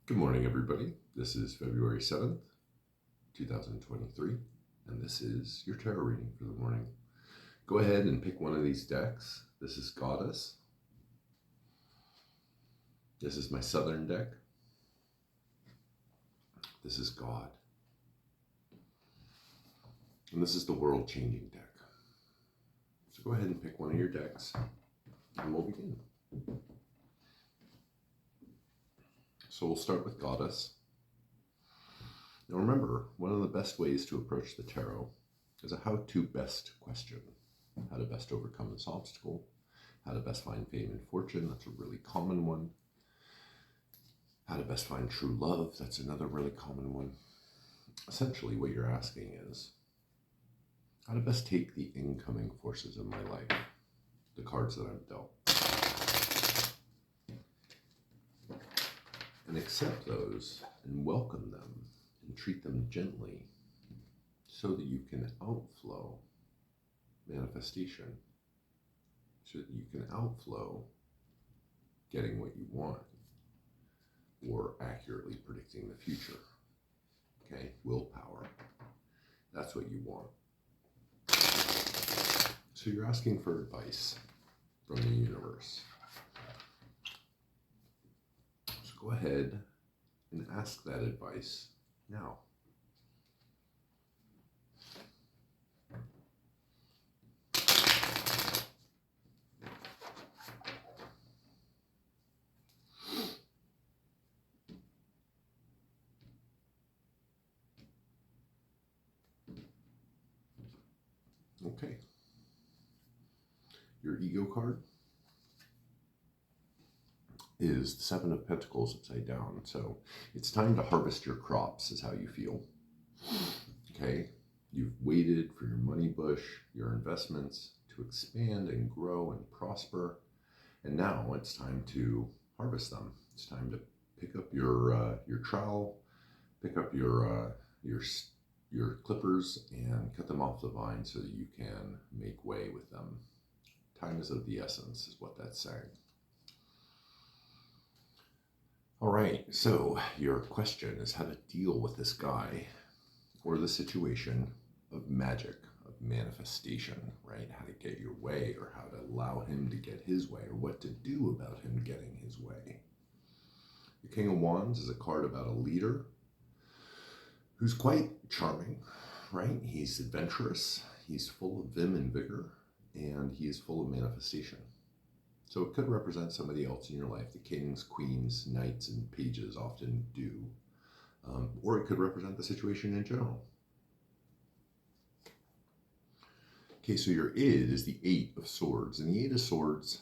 Good morning, everybody. This is February 7th, 2023, and this is your tarot reading for the morning. Go ahead and pick one of these decks. This is Goddess. This is my Southern deck. This is God. And this is the World Changing deck. So go ahead and pick one of your decks, and we'll begin. So we'll start with Goddess. Now remember, one of the best ways to approach the tarot is a how-to best question. How to best overcome this obstacle. How to best find fame and fortune. That's a really common one. How to best find true love. That's another really common one. Essentially what you're asking is, how to best take the incoming forces of my life, the cards that I've dealt, and accept those and welcome them and treat them gently so that you can outflow manifestation, so that you can outflow getting what you want or accurately predicting the future. Okay, willpower. That's what you want. So you're asking for advice from the universe. So go ahead and ask that advice now. Okay. Your ego card is the Seven of Pentacles upside down. So it's time to harvest your crops is how you feel. Okay. You've waited for your money bush, your investments to expand and grow and prosper. And now it's time to harvest them. It's time to pick up your trowel, pick up your clippers and cut them off the vine so that you can make way with them. Time is of the essence is what that's saying. All right, so your question is how to deal with this guy or the situation of magic, of manifestation, right? How to get your way or how to allow him to get his way or what to do about him getting his way. The King of Wands is a card about a leader who's quite charming, right? He's adventurous, he's full of vim and vigor, and he is full of manifestation. So it could represent somebody else in your life. The kings, queens, knights, and pages often do. Or it could represent the situation in general. Okay, so your id is the Eight of Swords. And the Eight of Swords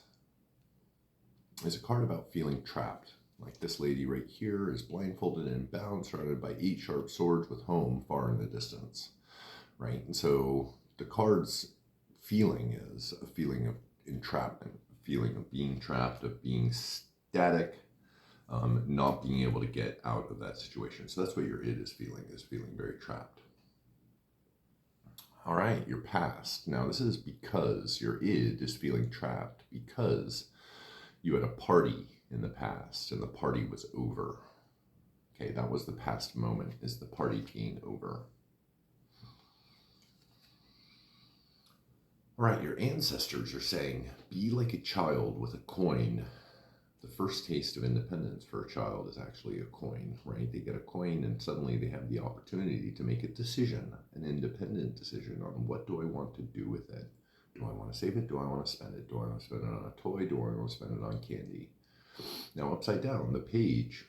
is a card about feeling trapped. Like this lady right here is blindfolded and bound, surrounded by 8 sharp swords with home far in the distance, right? And so the card's feeling is a feeling of entrapment, a feeling of being trapped, of being static, not being able to get out of that situation. So that's what your id is feeling very trapped. All right, your past. Now this is because your id is feeling trapped because you had a party in the past and the party was over. Okay, that was the past moment, is the party being over. All right, your ancestors are saying, be like a child with a coin. The first taste of independence for a child is actually a coin, right? They get a coin and suddenly they have the opportunity to make a decision, an independent decision on what do I want to do with it. Do I want to save it? Do I want to spend it? Do I want to spend it on a toy? Do I want to spend it on candy? Now, upside down, the page,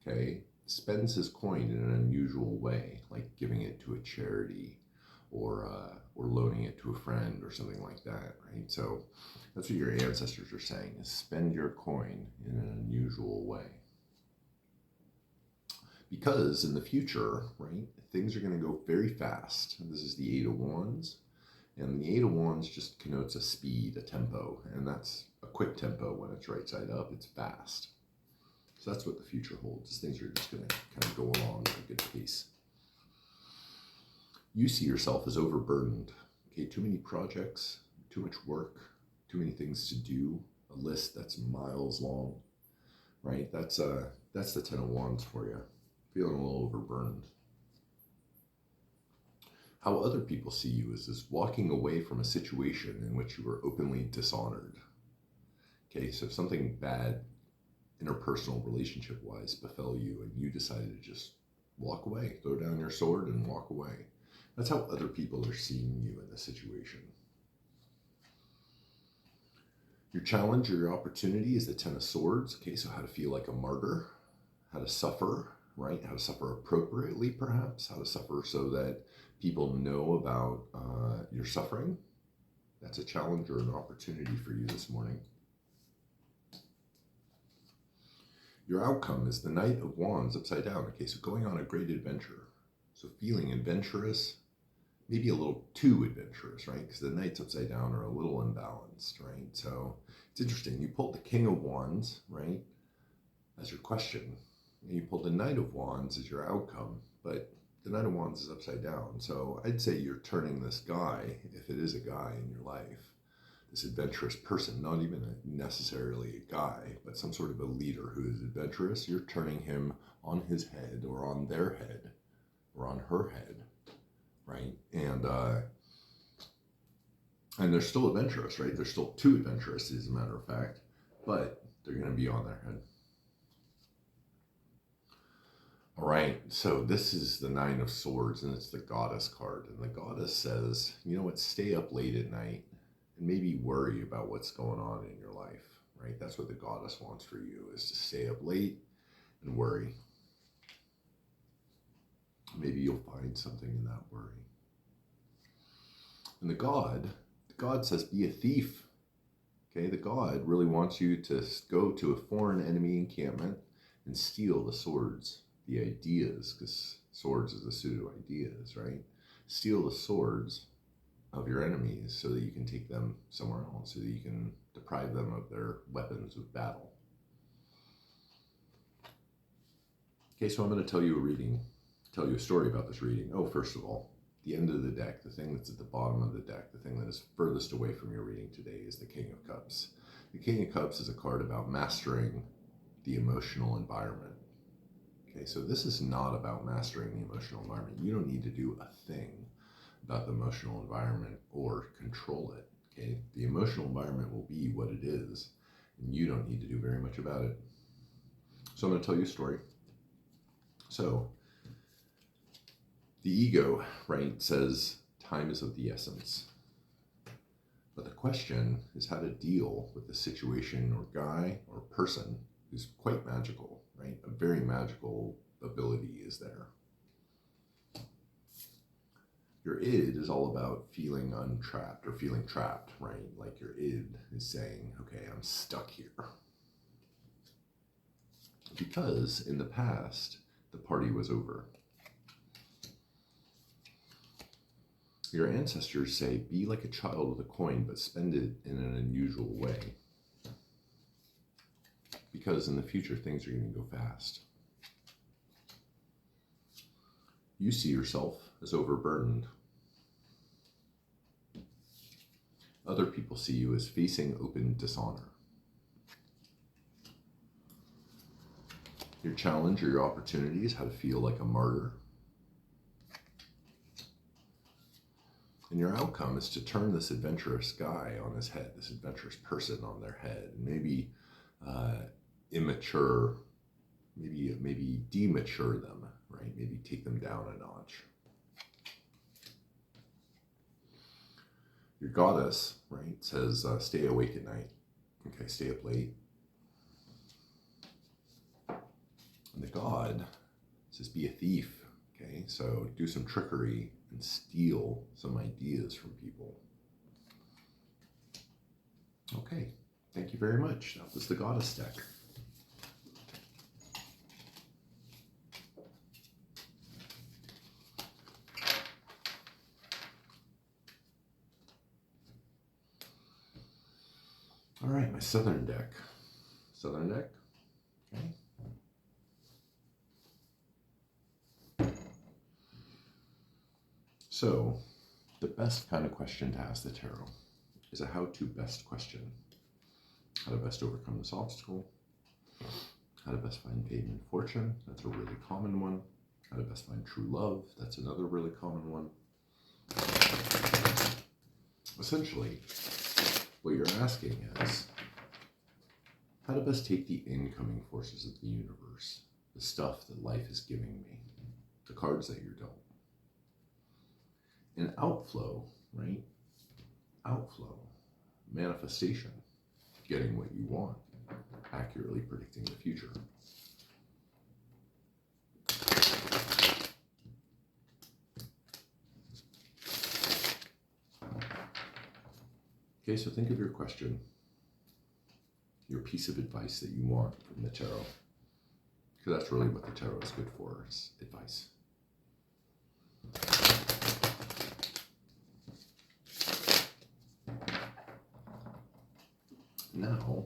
okay, spends his coin in an unusual way, like giving it to a charity or loaning it to a friend or something like that, right? So that's what your ancestors are saying, is spend your coin in an unusual way. Because in the future, right, things are going to go very fast. This is the Eight of Wands. And the Eight of Wands just connotes a speed, a tempo, and that's a quick tempo when it's right side up, it's fast. So that's what the future holds, is things are just going to kind of go along at a good pace. You see yourself as overburdened, okay, too many projects, too much work, too many things to do, a list that's miles long, right? That's That's the Ten of Wands for you. Feeling a little overburdened. How other people see you is this walking away from a situation in which you were openly dishonored. Okay, so if something bad, interpersonal relationship-wise, befell you and you decided to just walk away, throw down your sword and walk away. That's how other people are seeing you in this situation. Your challenge or your opportunity is the Ten of Swords. Okay, so how to feel like a martyr, how to suffer, right? How to suffer appropriately, perhaps. How to suffer so that people know about your suffering. That's a challenge or an opportunity for you this morning. Your outcome is the Knight of Wands upside down. Okay, so going on a great adventure. So feeling adventurous, maybe a little too adventurous, right? Because the Knights upside down are a little imbalanced, right? So it's interesting. You pulled the King of Wands, right, as your question. And you pulled the Knight of Wands as your outcome, but the Knight of Wands is upside down. So I'd say you're turning this guy, if it is a guy in your life, this adventurous person, not even necessarily a guy, but some sort of a leader who is adventurous, you're turning him on his head or on their head or on her head, right? And they're still adventurous, right? They're still too adventurous, as a matter of fact, but they're going to be on their head. All right, so this is the Nine of Swords, and it's the Goddess card. And the Goddess says, you know what, stay up late at night and maybe worry about what's going on in your life, right? That's what the Goddess wants for you, is to stay up late and worry. Maybe you'll find something in that worry. And the God says, be a thief. Okay, the God really wants you to go to a foreign enemy encampment and steal the swords, the ideas, because swords is a suit of ideas, right? Steal the swords of your enemies so that you can take them somewhere else, so that you can deprive them of their weapons of battle. Okay, so I'm going to tell you a story about this reading. Oh, first of all, the end of the deck, the thing that's at the bottom of the deck, the thing that is furthest away from your reading today is the King of Cups. The King of Cups is a card about mastering the emotional environment. Okay, so this is not about mastering the emotional environment. You don't need to do a thing about the emotional environment or control it. Okay, the emotional environment will be what it is, and you don't need to do very much about it. So I'm going to tell you a story. So the ego, right, says time is of the essence. But the question is how to deal with the situation or guy or person who's quite magical, right? A very magical ability is there. Your id is all about feeling untrapped or feeling trapped, right? Like your id is saying, okay, I'm stuck here. Because in the past, the party was over. Your ancestors say, be like a child with a coin, but spend it in an unusual way. Because in the future, things are going to go fast. You see yourself as overburdened. Other people see you as facing open dishonor. Your challenge or your opportunity is how to feel like a martyr. And your outcome is to turn this adventurous guy on his head, this adventurous person on their head, and maybe immature, maybe demature them, right? Maybe take them down a notch. Your goddess, right, says stay awake at night. Okay, stay up late. And the god says be a thief. Okay, so do some trickery and steal some ideas from people. Okay, thank you very much. That was the Goddess deck. All right, my Southern deck. Southern deck, okay. So, the best kind of question to ask the tarot is a how-to best question. How to best overcome this obstacle. How to best find fame and fortune. That's a really common one. How to best find true love. That's another really common one. Essentially, what you're asking is how to best take the incoming forces of the universe, the stuff that life is giving me, the cards that you're dealt. An outflow, right? Outflow, manifestation, getting what you want, accurately predicting the future. Okay, so think of your question, your piece of advice that you want from the tarot, because that's really what the tarot is good for, is advice. Now,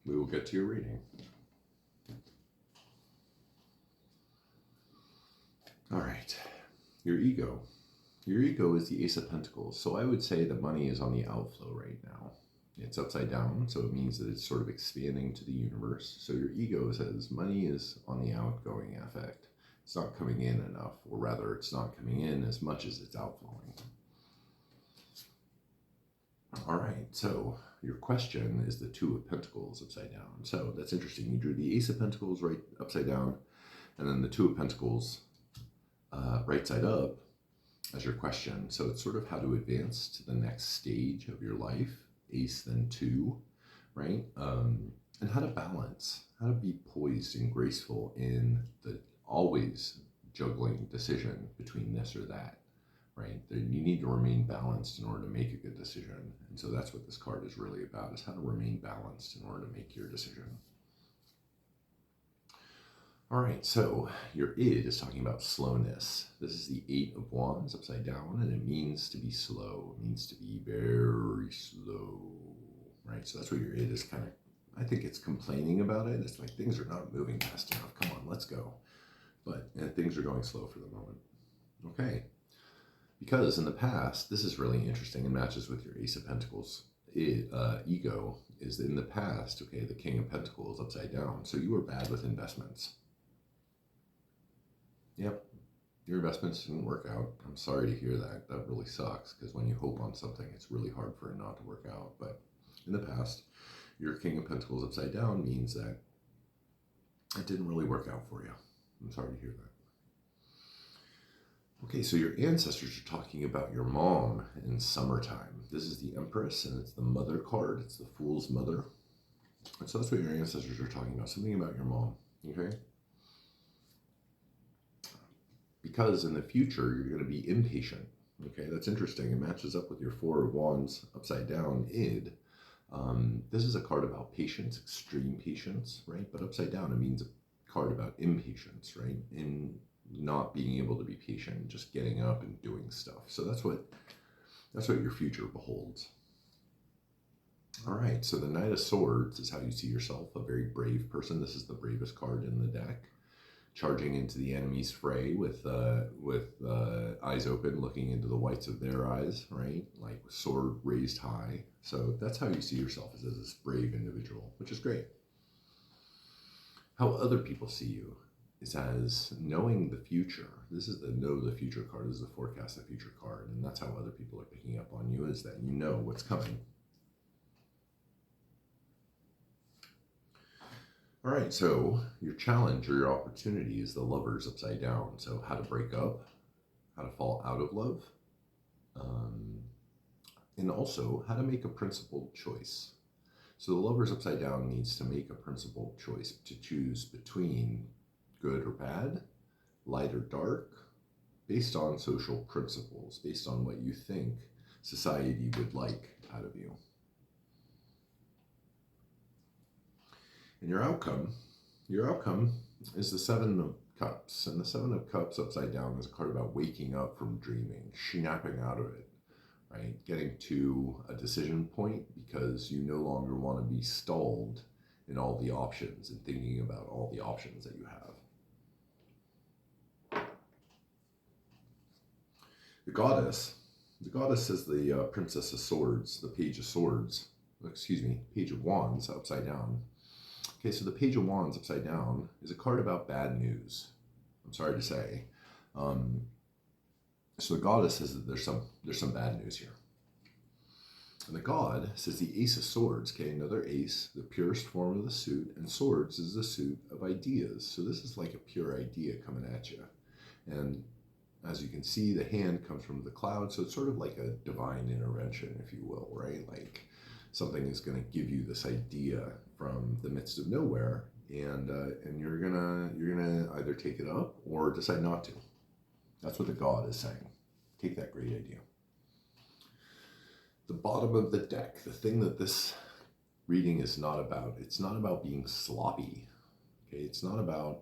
we will get to your reading. All right, your ego. Your ego is the Ace of Pentacles. So I would say that money is on the outflow right now. It's upside down, so it means that it's sort of expanding to the universe. So your ego says money is on the outgoing affect. It's not coming in enough, or rather, it's not coming in as much as it's outflowing. All right, so your question is the Two of Pentacles upside down. So that's interesting. You drew the Ace of Pentacles right upside down, and then the Two of Pentacles right side up as your question. So it's sort of how to advance to the next stage of your life, Ace then Two, right? And how to balance, how to be poised and graceful in the always juggling decision between this or that, right? You need to remain balanced in order to make a good decision. And so that's what this card is really about, is how to remain balanced in order to make your decision. All right, so your id is talking about slowness. This is the Eight of Wands upside down, and it means to be slow. It means to be very slow, right? So that's what your id is kind of, I think it's complaining about it. It's like things are not moving fast enough. Come on, let's go. But things are going slow for the moment. Okay, because in the past, this is really interesting and matches with your Ace of Pentacles. Ego is in the past, okay, the King of Pentacles upside down. So you were bad with investments. Yep, your investments didn't work out. I'm sorry to hear that. That really sucks, because when you hope on something, it's really hard for it not to work out. But in the past, your King of Pentacles upside down means that it didn't really work out for you. I'm sorry to hear that. Okay, so your ancestors are talking about your mom in summertime. This is the Empress, and it's the Mother card. It's the Fool's Mother. And so that's what your ancestors are talking about, something about your mom, okay? Because in the future, you're going to be impatient. Okay, that's interesting. It matches up with your Four of Wands upside down, id. This is a card about patience, extreme patience, right? But upside down, it means a card about impatience, right? In not being able to be patient, just getting up and doing stuff. So that's what your future beholds. All right, so the Knight of Swords is how you see yourself, a very brave person. This is the bravest card in the deck. Charging into the enemy's fray with eyes open, looking into the whites of their eyes, right? Like sword raised high. So that's how you see yourself, as this brave individual, which is great. How other people see you is as knowing the future. This is the Know the Future card. This is the Forecast the Future card. And that's how other people are picking up on you, is that you know what's coming. All right, so your challenge or your opportunity is the Lovers upside down. So how to break up, how to fall out of love, and also how to make a principled choice. So the Lovers upside down needs to make a principled choice to choose between good or bad, light or dark, based on social principles, based on what you think society would like out of you. And your outcome is the Seven of Cups. And the Seven of Cups upside down is a card about waking up from dreaming, snapping out of it, right? Getting to a decision point because you no longer want to be stalled in all the options and thinking about all the options that you have. The goddess is the Princess of Swords, the Page of Swords, Page of Wands upside down. Okay, so the Page of Wands upside down is a card about bad news. I'm sorry to say. So the goddess says that there's some bad news here. And the god says the Ace of Swords, okay, another ace, the purest form of the suit, and swords is the suit of ideas. So this is like a pure idea coming at you. And as you can see, the hand comes from the cloud, so it's sort of like a divine intervention, if you will, right? Like something is going to give you this idea from the midst of nowhere, and you're gonna either take it up or decide not to. That's what the god is saying. Take that great idea. The bottom of the deck, the thing that this reading is not about, it's not about being sloppy. Okay, it's not about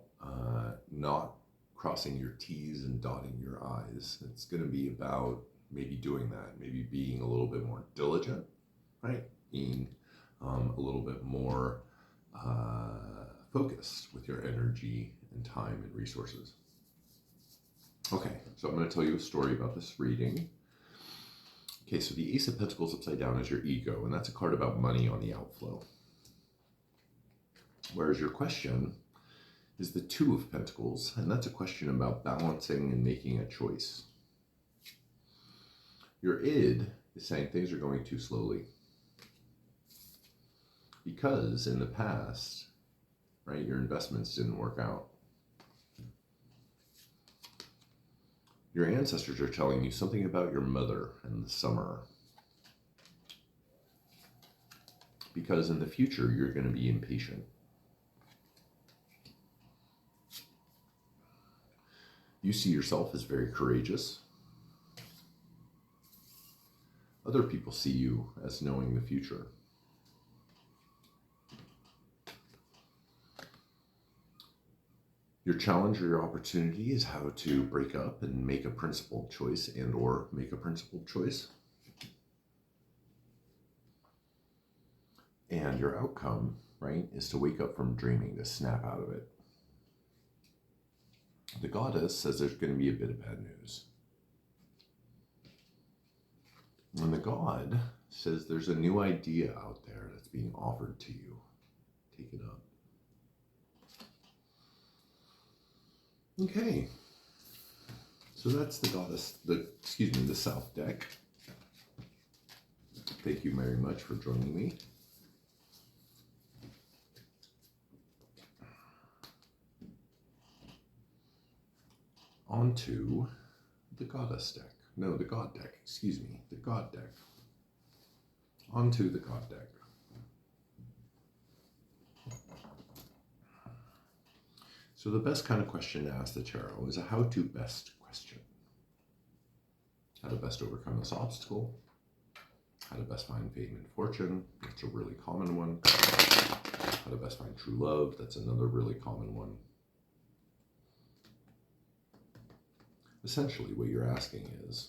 not crossing your T's and dotting your I's. It's going to be about maybe doing that, maybe being a little bit more diligent, right? Being a little bit more focused with your energy and time and resources. Okay, so I'm going to tell you a story about this reading. Okay, so the Ace of Pentacles upside down is your ego, and that's a card about money on the outflow. Whereas your question is the Two of Pentacles, and that's a question about balancing and making a choice. Your id is saying things are going too slowly. Because in the past, right, your investments didn't work out. Your ancestors are telling you something about your mother in the summer. Because in the future, you're going to be impatient. You see yourself as very courageous. Other people see you as knowing the future. Your challenge or your opportunity is how to break up and make a principled choice and or make a principled choice. And your outcome, right, is to wake up from dreaming, to snap out of it. The goddess says there's going to be a bit of bad news. And the god says there's a new idea out there that's being offered to you. Take it up. Okay, so that's the goddess, the South deck. Thank you very much for joining me. On to the goddess deck. No, the god deck, the god deck. On to the god deck. So the best kind of question to ask the tarot is a how-to best question. How to best overcome this obstacle. How to best find fame and fortune. That's a really common one. How to best find true love. That's another really common one. Essentially, what you're asking is,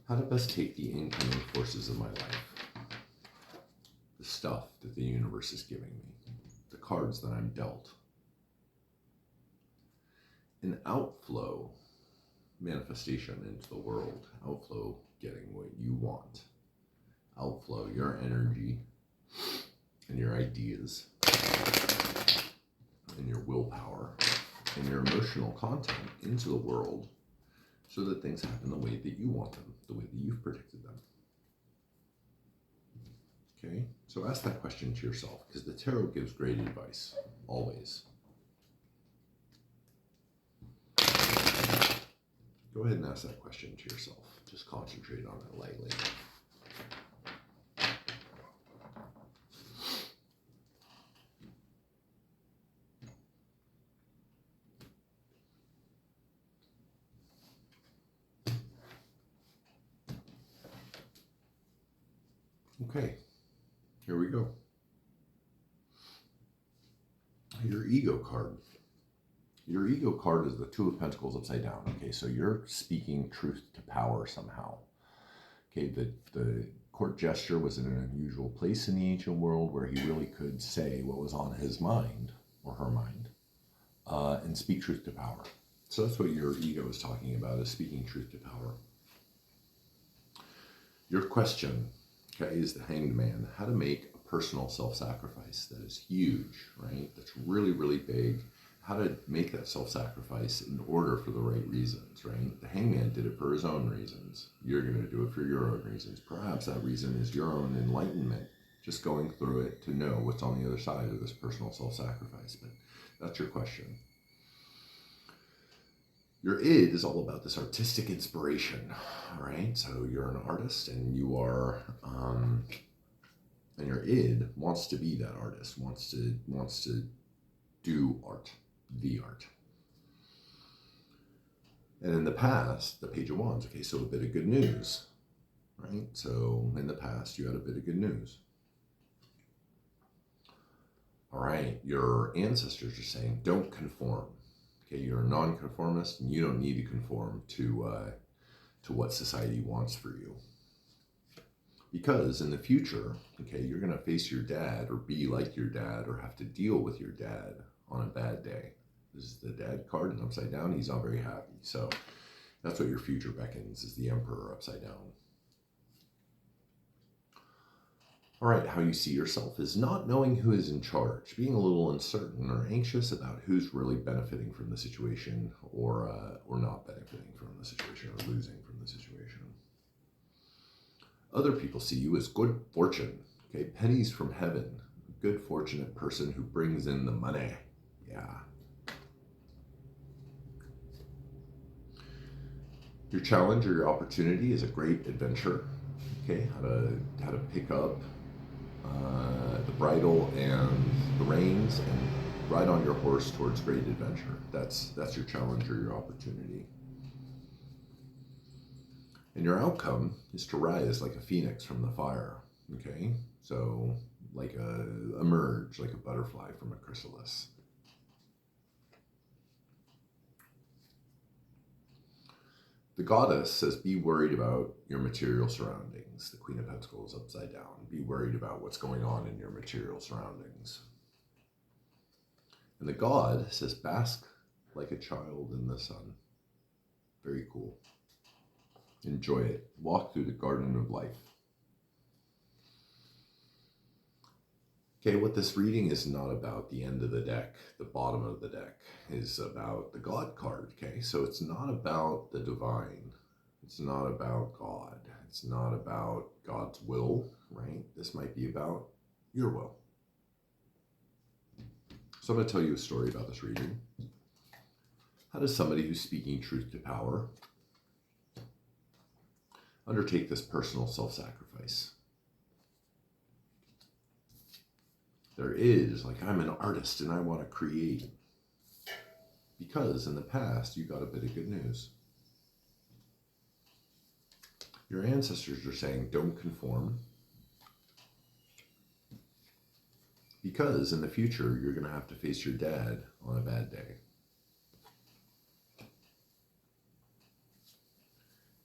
how to best take the incoming forces of my life. The stuff that the universe is giving me. The cards that I'm dealt. An outflow manifestation into the world. Outflow getting what you want. Outflow your energy and your ideas and your willpower and your emotional content into the world so that things happen the way that you want them, the way that you've predicted them. Okay, so ask that question to yourself, because the tarot gives great advice, always. Go ahead and ask that question to yourself. Just concentrate on it lightly. Okay, here we go. Your ego card. Your ego card is the Two of Pentacles upside down. Okay, so you're speaking truth to power somehow. Okay, the court gesture was in an unusual place in the ancient world where he really could say what was on his mind, or her mind, and speak truth to power. So that's what your ego is talking about, is speaking truth to power. Your question, okay, is the Hanged Man. How to make a personal self-sacrifice that is huge, right? That's really, really big. How to make that self-sacrifice in order for the right reasons, right? The hangman did it for his own reasons. You're going to do it for your own reasons. Perhaps that reason is your own enlightenment, just going through it to know what's on the other side of this personal self-sacrifice. But that's your question. Your id is all about this artistic inspiration, all right? So you're an artist and you are, and your id wants to be that artist, wants to do art. The art. And in the past, the Page of Wands, okay, so a bit of good news, right? So in the past, you had a bit of good news. All right, your ancestors are saying, don't conform. Okay, you're a nonconformist and you don't need to conform to what society wants for you. Because in the future, okay, you're going to face your dad or be like your dad or have to deal with your dad on a bad day. This is the dad card and upside down. He's not very happy. So that's what your future beckons, is the Emperor upside down. All right, how you see yourself is not knowing who is in charge, being a little uncertain or anxious about who's really benefiting from the situation or not benefiting from the situation or losing from the situation. Other people see you as good fortune, okay, pennies from heaven, a good fortunate person who brings in the money. Yeah. Your challenge or your opportunity is a great adventure. Okay, how to pick up the bridle and the reins and ride on your horse towards great adventure. That's your challenge or your opportunity. And your outcome is to rise like a phoenix from the fire. Okay, so like emerge like a butterfly from a chrysalis. The goddess says, be worried about your material surroundings. The Queen of Pentacles upside down. Be worried about what's going on in your material surroundings. And the god says, bask like a child in the sun. Very cool. Enjoy it. Walk through the garden of life. Okay, what this reading is not about, the end of the deck, the bottom of the deck, is about the God card, okay? So it's not about the divine. It's not about God. It's not about God's will, right? This might be about your will. So I'm going to tell you a story about this reading. How does somebody who's speaking truth to power undertake this personal self-sacrifice? There is, like, I'm an artist and I want to create. Because in the past, you got a bit of good news. Your ancestors are saying, don't conform. Because in the future, you're going to have to face your dad on a bad day.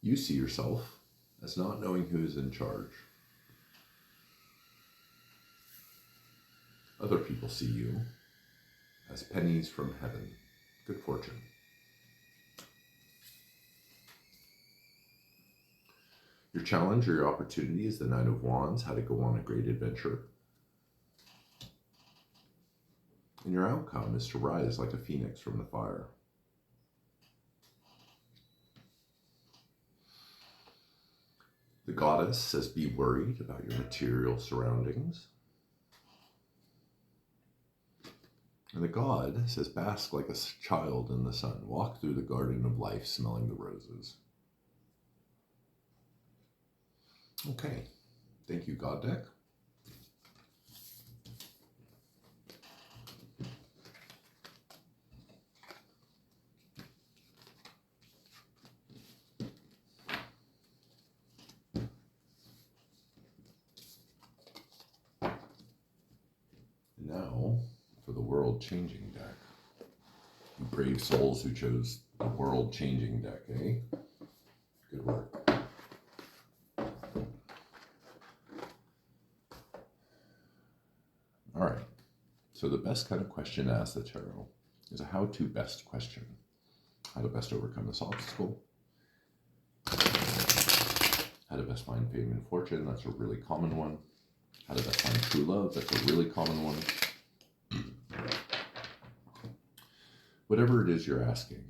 You see yourself as not knowing who is in charge. Other people see you as pennies from heaven. Good fortune. Your challenge or your opportunity is the Nine of Wands, how to go on a great adventure. And your outcome is to rise like a phoenix from the fire. The goddess says, be worried about your material surroundings. And the god says, bask like a child in the sun. Walk through the garden of life, smelling the roses. Okay. Thank you, God deck. And now, for the world-changing deck. You brave souls who chose the world-changing deck, eh? Good work. All right. So the best kind of question to ask the tarot is a how-to best question. How to best overcome this obstacle. How How to best find fame and fortune, that's a really common one. How to best find true love, that's a really common one. Whatever it is you're asking,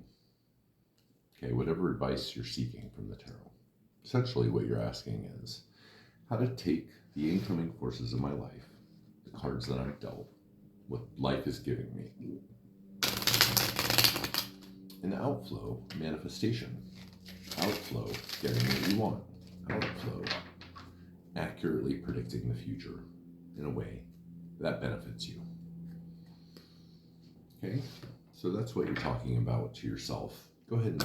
okay, whatever advice you're seeking from the tarot, essentially what you're asking is how to take the incoming forces of my life, the cards that I've dealt, what life is giving me, an outflow, manifestation, outflow, getting what you want, outflow, accurately predicting the future in a way that benefits you. Okay, so that's what you're talking about to yourself. Go ahead and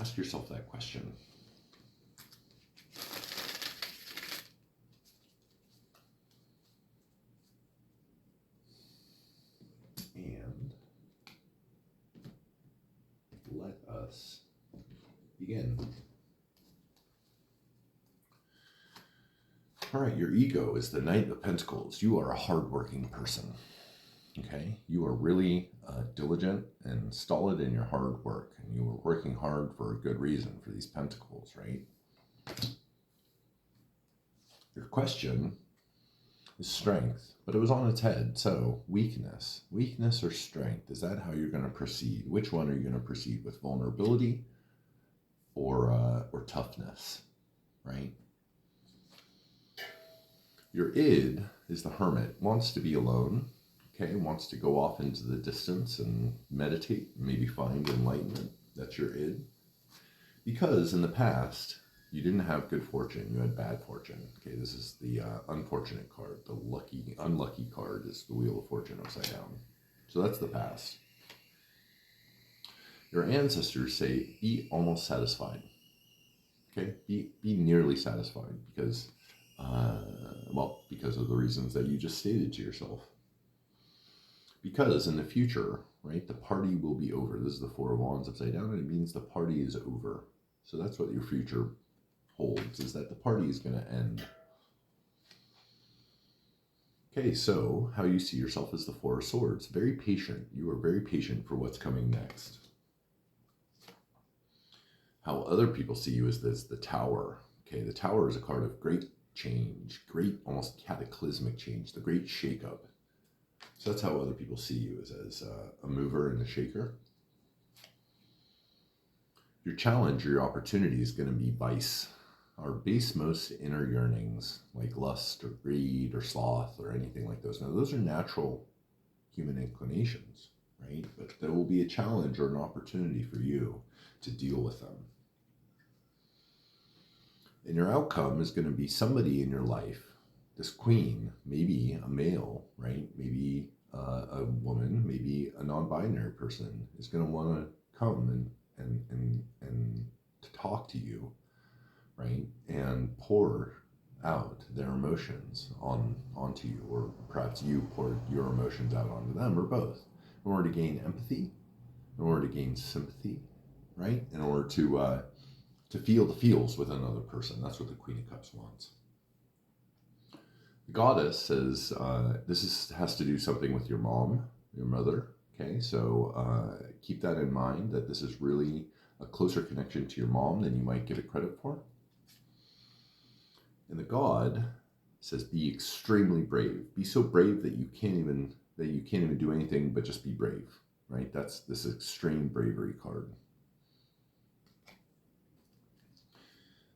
ask yourself that question. And let us begin. All right, your ego is the Knight of Pentacles. You are a hardworking person. Okay, you are really diligent and stolid in your hard work, and you were working hard for a good reason for these pentacles, right? Your question is strength, but it was on its head. So weakness or strength, is that how you're going to proceed? Which one are you going to proceed with, vulnerability or toughness, right? Your id is the hermit, wants to be alone. Okay, wants to go off into the distance and meditate, maybe find enlightenment. That's your id. Because in the past, you didn't have good fortune, you had bad fortune. Okay, this is the unfortunate card. The unlucky card is the Wheel of Fortune upside down. So that's the past. Your ancestors say, be almost satisfied. Okay, be nearly satisfied because, because of the reasons that you just stated to yourself. Because in the future, right, the party will be over. This is the Four of Wands upside down, and it means the party is over. So that's what your future holds, is that the party is going to end. Okay, so how you see yourself as the Four of Swords. Very patient. You are very patient for what's coming next. How other people see you is this, the Tower. Okay, the Tower is a card of great change, great almost cataclysmic change, the great shakeup. So that's how other people see you, as a mover and a shaker. Your challenge or your opportunity is going to be vice. Our basemost inner yearnings, like lust or greed or sloth or anything like those. Now, those are natural human inclinations, right? But there will be a challenge or an opportunity for you to deal with them. And your outcome is going to be somebody in your life. This queen, maybe a male, right? Maybe a woman, maybe a non-binary person is going to want to come and to talk to you, right? And pour out their emotions onto you, or perhaps you pour your emotions out onto them, or both, in order to gain empathy, in order to gain sympathy, right? In order to feel the feels with another person. That's what the Queen of Cups wants. The Goddess says has to do something with your mom, your mother. Okay, so keep that in mind, that this is really a closer connection to your mom than you might give it credit for. And the God says, be extremely brave. Be so brave that you can't even do anything but just be brave. Right? That's this extreme bravery card.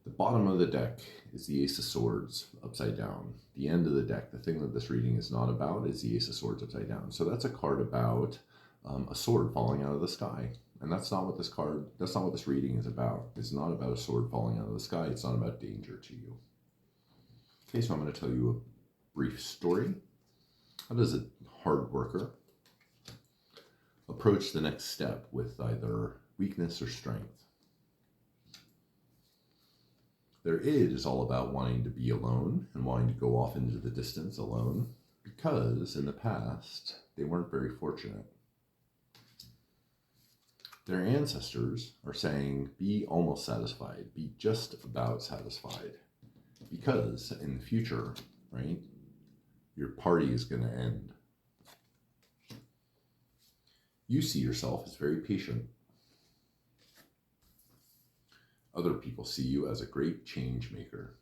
The bottom of the deck is the Ace of Swords upside down. The end of the deck, the thing that this reading is not about, is the Ace of Swords upside down. So that's a card about a sword falling out of the sky. And that's not what this reading is about. It's not about a sword falling out of the sky. It's not about danger to you. Okay, so I'm going to tell you a brief story. How does a hard worker approach the next step with either weakness or strength? Their id is all about wanting to be alone and wanting to go off into the distance alone, because in the past, they weren't very fortunate. Their ancestors are saying, be almost satisfied, be just about satisfied, because in the future, right, your party is going to end. You see yourself as very patient. Other people see you as a great change maker.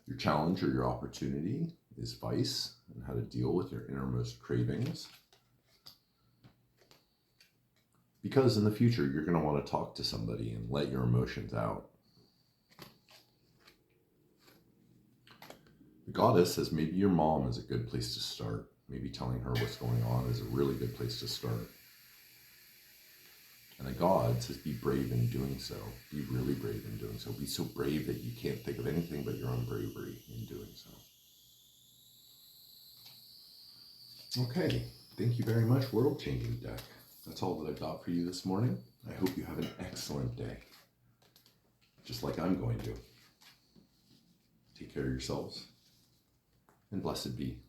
Your challenge or your opportunity is vice and how to deal with your innermost cravings. Because in the future, you're going to want to talk to somebody and let your emotions out. The goddess says maybe your mom is a good place to start. Maybe telling her what's going on is a really good place to start. And the god says be brave in doing so. Be really brave in doing so. Be so brave that you can't think of anything but your own bravery in doing so. Okay, thank you very much, World Changing Deck. That's all that I've got for you this morning. I hope you have an excellent day, just like I'm going to. Take care of yourselves, and blessed be.